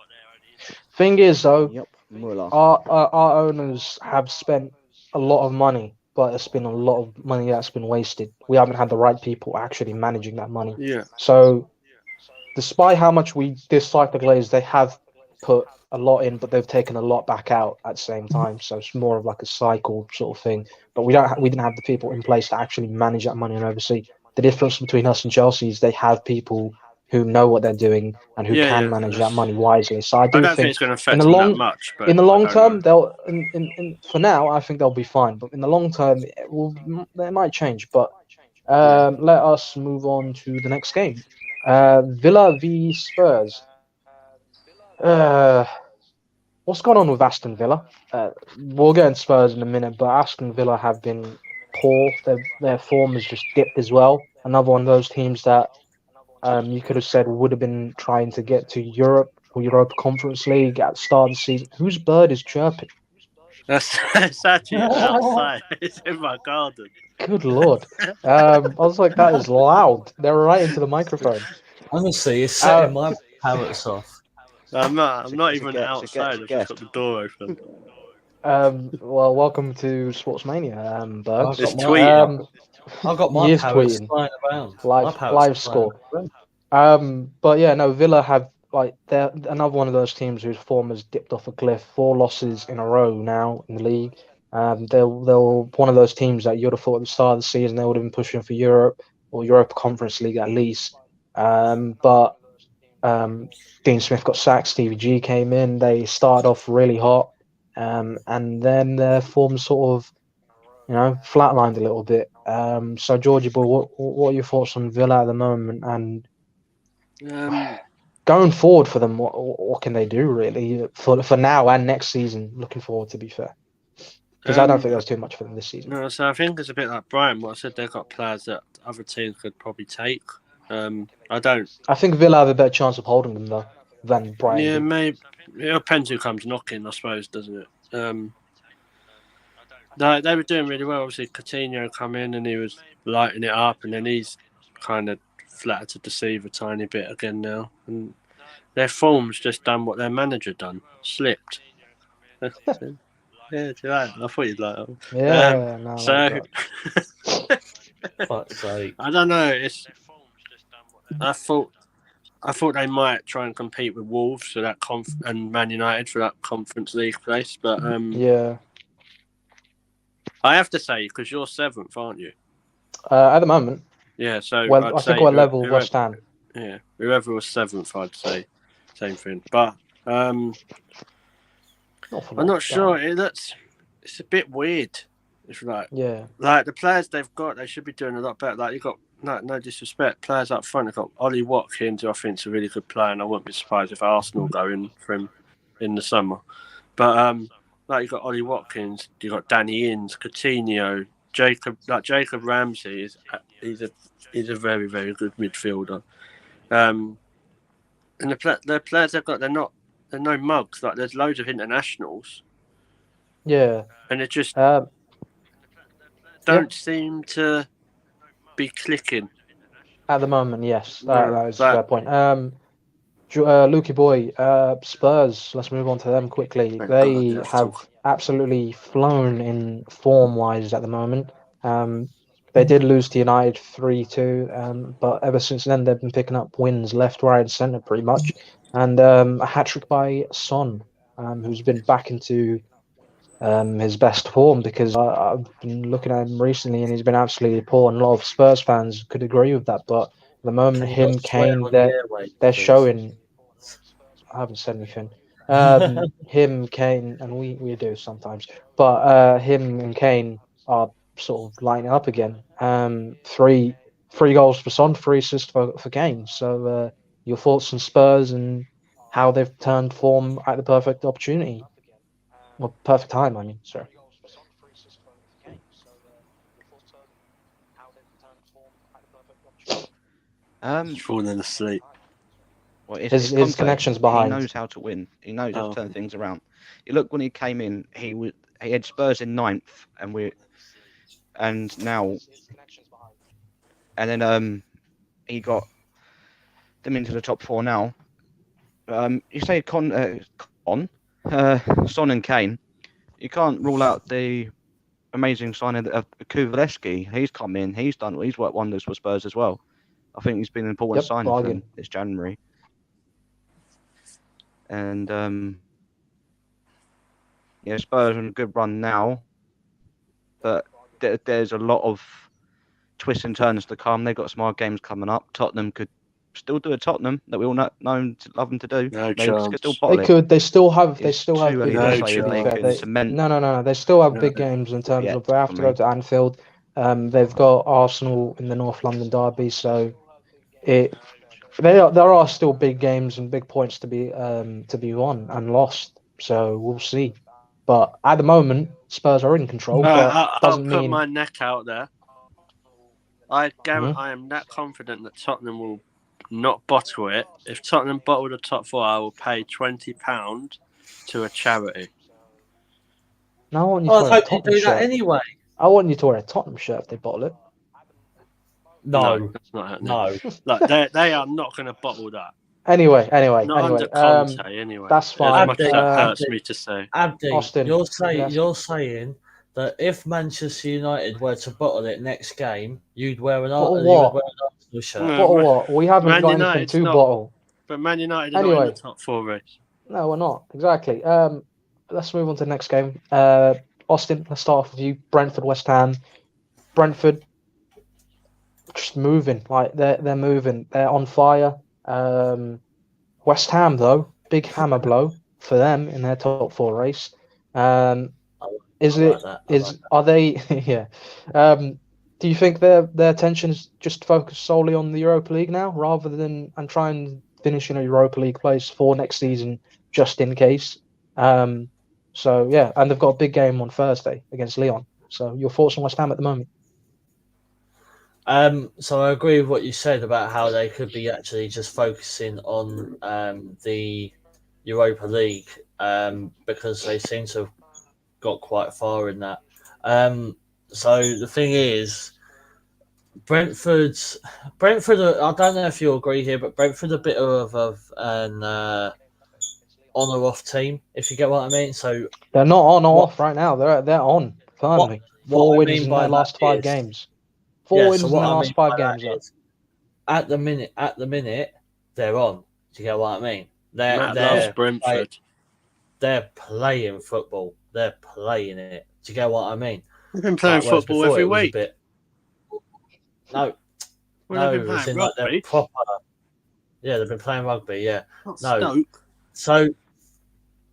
Thing is though,
Yep, Muller.
our owners have spent a lot of money, but it's been a lot of money that's been wasted. We haven't had the right people actually managing that money.
Yeah,
So despite how much we dislike the Glazers, they have put a lot in, but they've taken a lot back out at the same time. So it's more of like a cycle sort of thing. But we didn't have the people in place to actually manage that money and oversee. The difference between us and Chelsea is they have people who know what they're doing and who can
yeah.
manage that money wisely. So I
I
do
don't think
think
it's going to
in
affect
the
them that
long
much, but
in the
I
long
don't know.
term they'll for now I think they'll be fine. But in the long term they might change. But
Yeah.
let us move on to the next game. Villa v Spurs. Uh, what's going on with Aston Villa? We'll get into Spurs in a minute, but Aston Villa have been poor. Their form has just dipped as well. Another one of those teams that you could have said would have been trying to get to Europe or Europa Conference League at the start of the season. Whose bird is chirping?
It's actually outside. It's in my garden.
Good lord. I was like, that is loud. They're right into the microphone.
Honestly, it's
Uh,
setting my parrots off.
I'm not
It's a
even
guest.
outside. I've just got the door open.
well, welcome to Sportsmania,
I've
Bergs.
It's
got my
tweeting.
I've got
He
my
is
parrots
tweeting
flying around. My parrots are
live
flying
score.
around.
But yeah, no, Villa have like they're another one of those teams whose form has dipped off a cliff. 4 losses in a row now in the league. They're one of those teams that you'd have thought at the start of the season they would have been pushing for Europe or Europa Conference League at least. But Dean Smith got sacked. Stevie G came in. They started off really hot, and then their form sort of flatlined a little bit. So Georgie boy, what are your thoughts on Villa at the moment and going forward for them? What can they do really for now and next season? Looking forward, to be fair, because I don't think there's too much for them this season.
No, so I think it's a bit like Brian. What I said, they've got players that other teams could probably take. I don't.
I think Villa have a better chance of holding them though than Brighton
Yeah,
do.
maybe it depends who comes knocking, I suppose, doesn't it? They were doing really well. Obviously, Coutinho come in and he was lighting it up, and then he's kind of flattered to deceive a tiny bit again now. And their form's just done what their manager done, slipped. Yeah, do you like that? I thought you'd like that.
Yeah, no, I
So
like that.
Fuck's sake.
I don't know. I thought they might try and compete with Wolves for that and Man United for that Conference League place, but
Yeah,
I have to say because you're seventh, aren't you?
at the moment,
Yeah. So
well,
I'd
I think
say
we're level with West Ham.
yeah, whoever was seventh, I'd say same thing. But I'm not sure. It's a bit weird. It's like the players they've got, they should be doing a lot better. Like you got no disrespect, players up front. They've got Ollie Watkins, who I think is a really good player, and I wouldn't be surprised if Arsenal go in for him in the summer. But like you got Ollie Watkins, you got Danny Ings, Coutinho, Jacob Ramsey he's a very very good midfielder. And the players they've got, they're no mugs. Like there's loads of internationals.
Yeah,
and it just
don't
seem to be clicking
at the moment. Yes,
no,
that is a fair point. Lukey boy, Spurs. Let's move on to them quickly. They have absolutely flown in form-wise at the moment. They did lose to United 3-2, but ever since then they've been picking up wins left, right, and centre pretty much. And a hat trick by Son, who's been back into his best form because I've been looking at him recently and he's been absolutely poor. And a lot of Spurs fans could agree with that. But at the moment,
Can you not
him,
swear
Kane,
on the airwaves,
they're
please?
showing. I haven't said anything. Him, Kane, and we do sometimes. But him and Kane are sort of lighting up again. Three goals for Son, 3 assists for Kane. So your thoughts on Spurs and how they've turned form at the perfect opportunity, or perfect time? I mean, sorry.
He's falling asleep.
Well,
His
Conte.
connection's
He
behind.
knows how to win. He knows how
Oh.
to turn things around. You look when he came in, he had Spurs in 9th, and now, and then he got them into the top 4 now. You say Son and Kane. You can't rule out the amazing signing of Kuvalevsky. He's come in. He's worked wonders for Spurs as well. I think he's been an important
Yep,
signing for
bargain.
them this January. And yeah, Spurs are on a good run now, but there's a lot of twists and turns to come. They've got some more games coming up. Tottenham could still do a Tottenham that we all know and love them to do.
No
They
chance.
could still
They
bottle it.
could. They still have. They
It's
still have
too
big
early to
games.
say
To
if
be
they
fair,
can cement.
no. They still have
No.
big games in terms
Yeah,
of they have to
for
go
me.
to Anfield. They've got Arsenal in the North London derby, so there are still big games and big points to be won and lost. So we'll see. But at the moment, Spurs are in control. But
I'll
doesn't
put
mean
my neck out there. I
Mhm.
am that confident that Tottenham will not bottle it. If Tottenham bottle the top 4, I will pay £20 to a charity.
no, I want you
Oh,
to
I
wear a
hope you
Tottenham
do that
shirt.
anyway.
I want you to wear a Tottenham shirt if they bottle it.
No,
that's not happening.
no.
Like they are not going to bottle that.
Anyway.
Not under Conte, anyway.
That's
As
fine.
much as that hurts me to say.
Abdi,
Austin,
you're
yes.
saying that if Manchester United were to bottle it next game, you'd wear an
Bottle
Arsenal
what?
shirt.
Bottle what? We haven't
Man
got anything
United's
to
not,
bottle.
but Man United are not in the
Anyway,
top 4 race.
no, we're not. Exactly. Let's move on to the next game. Austin, let's start off with you. Brentford, West Ham. Brentford just moving. Like they're moving. They're on fire. West Ham though, big hammer blow for them in their top 4 race. Is
I
it
like that.
are they yeah. Do you think their attention is just focused solely on the Europa League now, rather than and try and finish in a Europa League place for next season, just in case? So yeah, and they've got a big game on Thursday against Lyon. So your thoughts on West Ham at the moment?
So I agree with what you said about how they could be actually just focusing on the Europa League because they seem to have got quite far in that. So the thing is, Brentford. I don't know if you agree here, but Brentford a bit of an on or off team, if you get what I mean. So
They're not on or
What-
off right now. They're on firmly.
what
4
I
wins
mean
in
by
their
that
last 5
is-
games. 4
yeah,
wins
so
in
what
their
I
last
mean
5
by
games.
that is, at the minute, they're on. Do you get what I mean?
Matt loves
They're
Brentford.
they're playing football. They're playing it. Do you get what I mean?
They've been playing
Whereas
football
before
every
it was
week.
a bit. No,
Well,
no,
they've been
as
playing
in like they're
rugby.
proper. Yeah, they've been playing rugby. Yeah,
Not
no.
Stoke.
So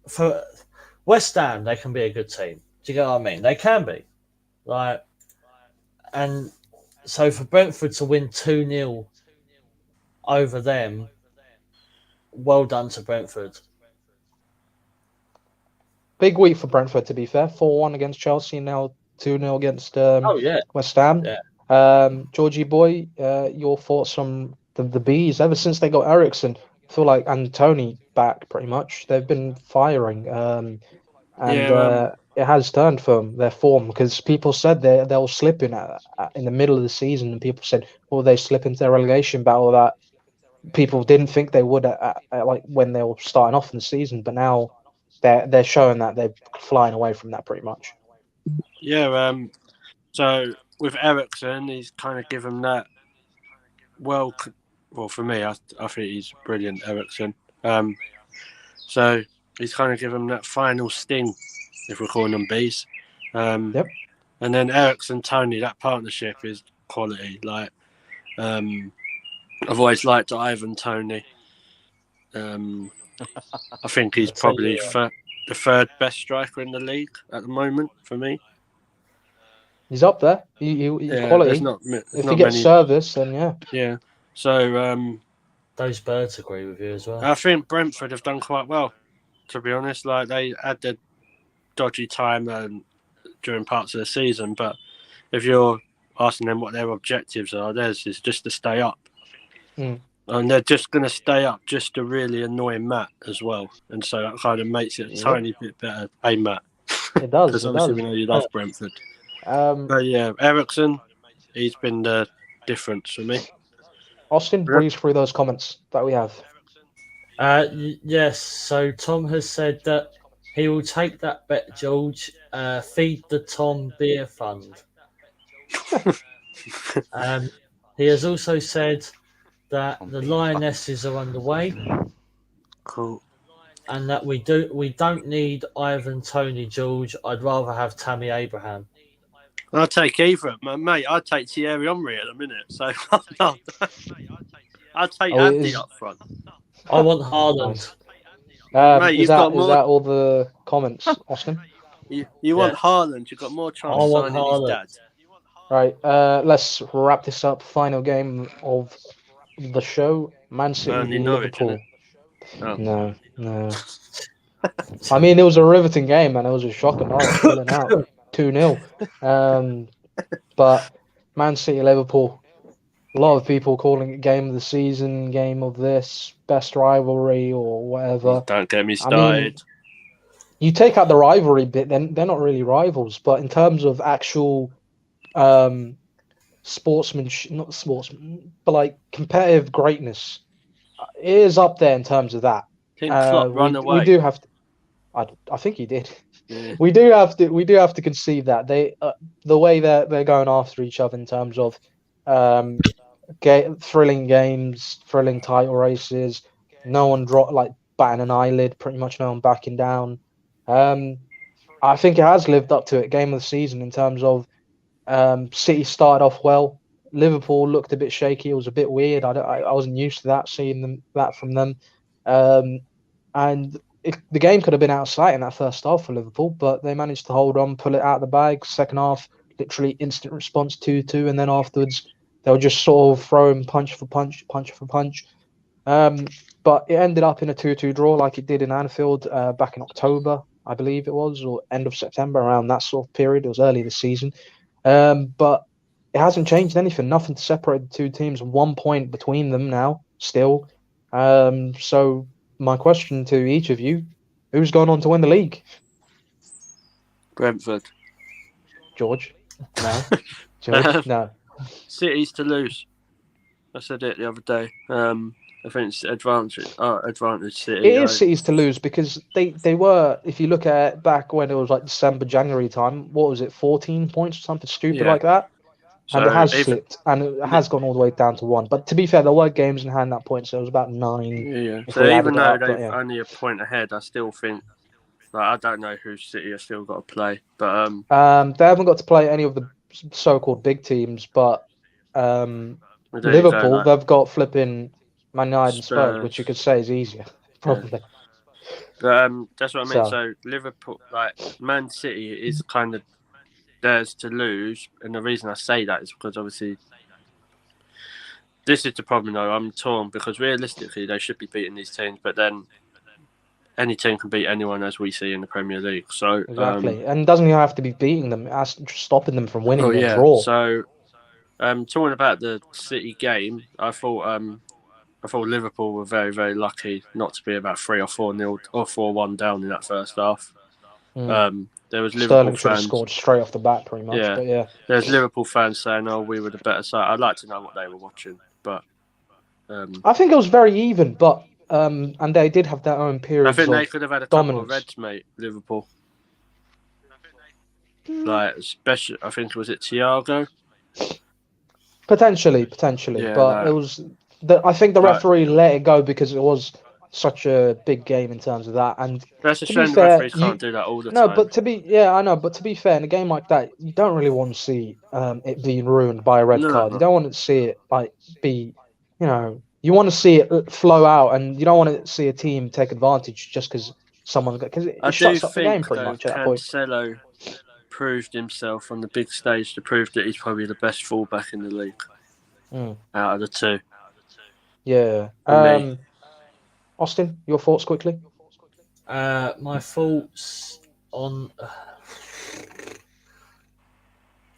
for West Ham, they can be a good team. Do you get what I mean? They can be. Like, and so for Brentford to win 2-0 over them, well done to Brentford.
Big week for Brentford, to be fair. 4-1 against Chelsea, now 2-0 against
Oh yeah,
West Ham.
yeah.
Georgie boy, your thoughts on the Bees? Ever since they got Ericsson, I feel like, and Tony back pretty much, they've been firing. It has turned for them, their form, because people said they'll slip in the middle of the season, and people said, "Will they slip into their relegation battle?" That people didn't think they would at like when they were starting off in the season, but now they're showing that they're flying away from that pretty much.
Yeah. So with Ericsson, he's kind of given that. Well, for me, I think he's brilliant, Ericsson. So he's kind of given them that final sting, if we're calling them bees.
Yep.
And then Ericsson, Tony, that partnership is quality. Like, I've always liked Ivan Tony. I think he's
I'll tell
probably
you,
the third best striker in the league at the moment for me.
He's up there. He's
Yeah,
quality.
there's not
If he gets
many.
service, then yeah.
Yeah. So
Those birds agree with you as well.
I think Brentford have done quite well, to be honest. Like they had the dodgy time during parts of the season, but if you're asking them what their objectives are, theirs is just to stay up.
Mm.
And they're just going to stay up just to really annoy Matt as well. And so that kind of makes it a tiny bit better. Hey, Matt.
It does.
Because
It
obviously
does.
we know you love Brentford.
Um,
But yeah, Ericsson, he's been the difference for me.
Austin, breeze through those comments that we have.
Yes, so Tom has said that he will take that bet, George. Feed the Tom Beer Fund. He has also said that the Lionesses are underway.
Cool.
And that we don't need Ivan Tony George. I'd rather have Tammy Abraham.
I'll take either, mate. I'd take Thierry Henry at the minute. So I'd take Andy up front.
I want Haaland.
Mate,
is that all the comments, Austin?
You want Haaland? You've got more chance of signing his dad.
Right. Let's wrap this up. Final game of the show: Man City v Liverpool. No. I mean, it was a riveting game, and it was a shocker. I was pulling out 2-0. But Man City Liverpool. A lot of people calling it game of the season, game of this, best rivalry, or whatever.
Don't get me started.
I mean, you take out the rivalry bit, then they're not really rivals. But in terms of actual sportsmanship, not sportsman, but like competitive greatness, it is up there in terms of that.
Run away.
We do have to. I think he did.
Yeah.
We do have to concede that they the way they're going after each other in terms of thrilling games, thrilling title races. No one batting an eyelid. Pretty much no one backing down. I think it has lived up to it. Game of the season in terms of City started off well. Liverpool looked a bit shaky. It was a bit weird. I wasn't used to that, seeing that from them. And the game could have been out of sight in that first half for Liverpool, but they managed to hold on, pull it out of the bag. Second half, literally instant response 2-2, and then afterwards they were just sort of throwing punch for punch. But it ended up in a 2-2 draw like it did in Anfield back in October, I believe it was, or end of September, around that sort of period. It was early this season. But it hasn't changed anything. Nothing to separate the two teams. 1 point between them now, still. So my question to each of you, who's gone on to win the league?
Brentford.
George? No. George? No.
City's to lose. I said it the other day. I think it's advantage City.
It is City's to lose because they were, if you look at it back when it was like December, January time, what was it, 14 points or something stupid like that? And it has slipped, and it has gone all the way down to 1. But to be fair, there were games in hand that point, so it was about 9.
Yeah. So even though they're only a point ahead, I still think, I don't know who City have still got to play. But
they haven't got to play any of the so-called big teams, but Liverpool, they've got flipping Man United and Spurs, which you could say is easier, probably.
Yeah. But that's what I mean. So Liverpool, Man City is kind of theirs to lose, and the reason I say that is because obviously this is the problem though. I'm torn because realistically they should be beating these teams, but then any team can beat anyone, as we see in the Premier League. So
exactly, and doesn't even have to be beating them; it's stopping them from winning or draw.
So talking about the City game, I thought Liverpool were very, very lucky not to be about 3 or 4-0 or 4-1 down in that first half. There was Liverpool
Sterling should have scored straight off the bat, pretty much.
Yeah.
But yeah,
there's Liverpool fans saying, "Oh, we were the better side." I'd like to know what they were watching, but
I think it was very even. But and they did have their own periods.
I think they could have had a couple
dominance.
of reds, mate. Liverpool, especially, I think was it Thiago.
Potentially, but it was. I think the referee let it go because it was such a big game in terms of that. And
that's a shame the referees can't do that all the time.
No, but I know. But to be fair, in a game like that, you don't really want to see it being ruined by a red card. You don't want to see it be, you want to see it flow out, and you don't want to see a team take advantage just because someone's got, because it shuts up the game pretty much at that point.
Cancelo proved himself on the big stage to prove that he's probably the best fullback in the league out of the two.
Yeah.
For me.
Austin, your thoughts quickly?
My thoughts on.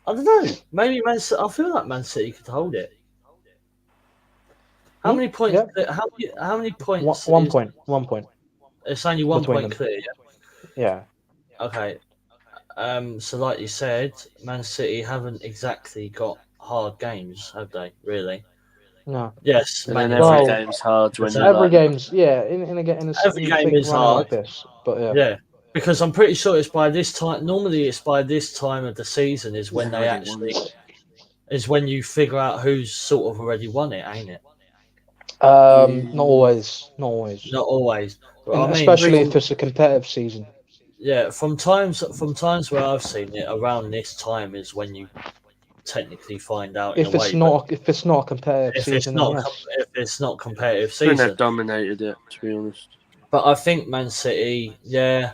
I don't know. Maybe Man City. I feel like Man City could hold it. How many points?
Yeah.
How many points?
1 point. 1 point
It's only 1
between
point
them.
clear.
Yeah.
Okay. So like you said, Man City haven't exactly got hard games, have they? Really?
No.
Yes,
And
Man
then every
United.
game's hard when you're
Every
like,
game's in
Every
a
game
thing
is
running like
hard.
this. But yeah.
Yeah, because I'm pretty sure it's by this time. Normally, it's by this time of the season is when they actually is when you figure out who's sort of already won it, ain't it?
Not always. Not always.
Not always, but
And
I mean,
especially if it's a competitive season.
yeah, from times where I've seen it, around this time is when you technically find out in a
If it's
way. But
not a competitive
if it's
season, then
not
yes.
if it's not competitive
I think they've
season,
dominated it, to be honest.
but I think Man City, yeah.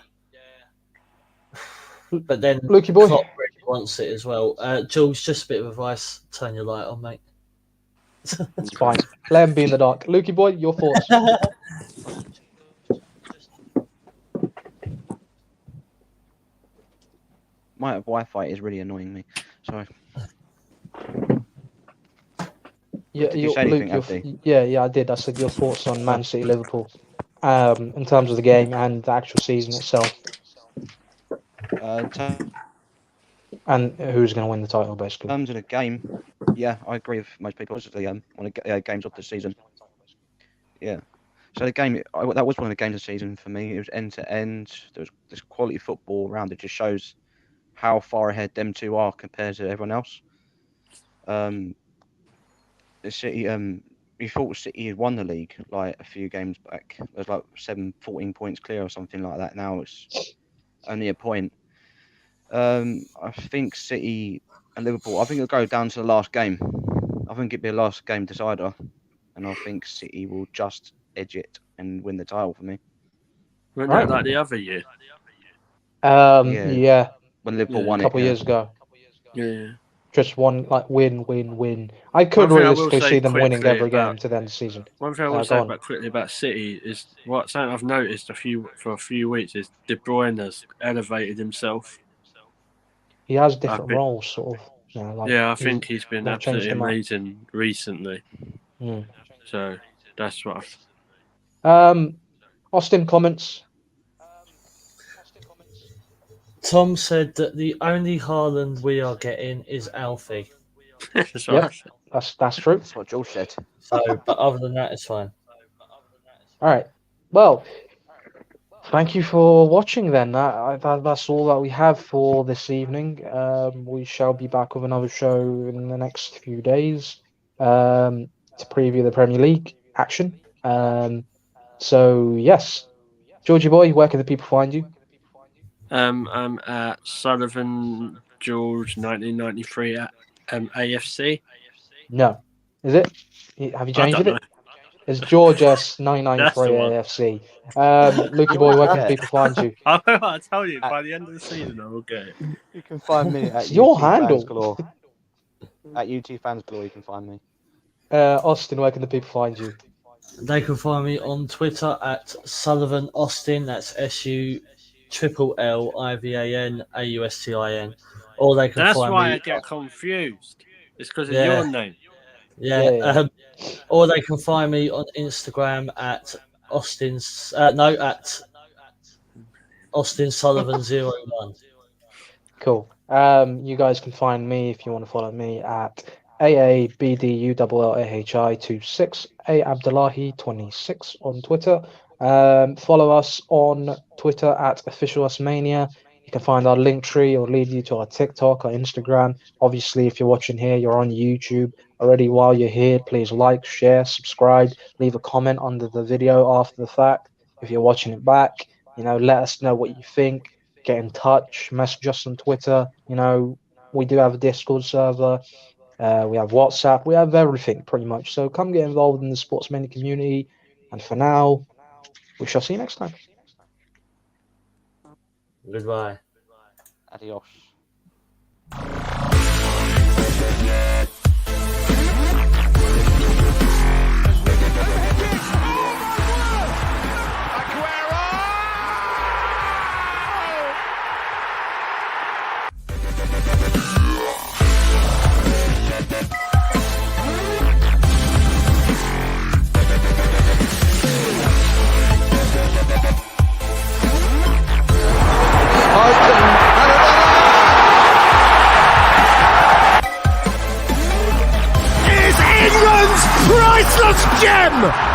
But then
Lukey boy.
Klopp really wants it as well. Jules, just a bit of advice. Turn your light on, mate.
It's fine. Let him be in the dark. Lukey boy, your thoughts?
My Wi-Fi is really annoying me. Sorry.
Yeah,
Did you say anything,
Luke,
Abdi?
yeah, I did. I said your thoughts on Man City Liverpool, in terms of the game and the actual season itself,
In
and who's going to win the title, basically.
terms of the game, yeah, I agree with most people. It's the one of the games of the season. Yeah. So the game that was one of the games of the season for me. It was end to end. There was this quality football around. It just shows how far ahead them two are compared to everyone else. The City, we thought City had won the league like a few games back. It was like 14 points clear or something like that. Now it's only a point. I think City and Liverpool. I think it'll go down to the last game. I think it'll be a last game decider, and I think City will just edge it and win the title for me.
Wasn't
Right.
that like the other year?
Yeah,
When Liverpool
Yeah.
won
a
it,
couple years ago,
Yeah.
just one like win. I could
One thing I will
realistically
say
see them winning
quickly
every
about-
game to the end of the season.
One thing I
Go
will say
on.
quickly about City is something I've noticed for a few weeks is De Bruyne has elevated himself.
He has different
think-
roles, sort of.
I think he's been
they've changed
absolutely
him up.
amazing recently.
Mm.
So that's what I've...
Austin, comments?
Tom said that the only Haaland we are getting is Alfie.
that's
Yep.
what
That's true.
that's what Joel said.
So, but other than that, it's fine.
All right. Well, thank you for watching then. That's all that we have for this evening. We shall be back with another show in the next few days to preview the Premier League action. So, yes. Georgie boy, where can the people find you?
I'm at Sullivan George 1993 at AFC.
No. Is it? Have you
I
changed
don't know.
it? It's George S
That's
993
the one.
AFC. Lukey boy, where can the people find you?
I tell you, by the end of the season, I will get it.
You can find me at
It's your
UT
handle.
Fans Galore. At UT Fans Galore, you can find me.
Austin, where can the people find you?
They can find me on Twitter at Sullivan Austin. That's SULLIVAN Or they can
That's
find
why
me.
I get confused. It's because of
Yeah.
your name.
Yeah. Or they can find me on Instagram at at Austin Sullivan 01.
Cool. You guys can find me if you want to follow me at AABDULLAHI26 Abdullahi26 on Twitter. Follow us on Twitter at OfficialUsMania. You can find our link tree or lead you to our TikTok or Instagram. Obviously, if you're watching here, you're on YouTube already. While you're here, please like, share, subscribe, leave a comment under the video after the fact. If you're watching it back, let us know what you think. Get in touch, message us on Twitter. We do have a Discord server. We have WhatsApp. We have everything pretty much. So come get involved in the Sportsmania community. And for now, we shall see you next time.
Goodbye.
Adios.
Is England's priceless gem!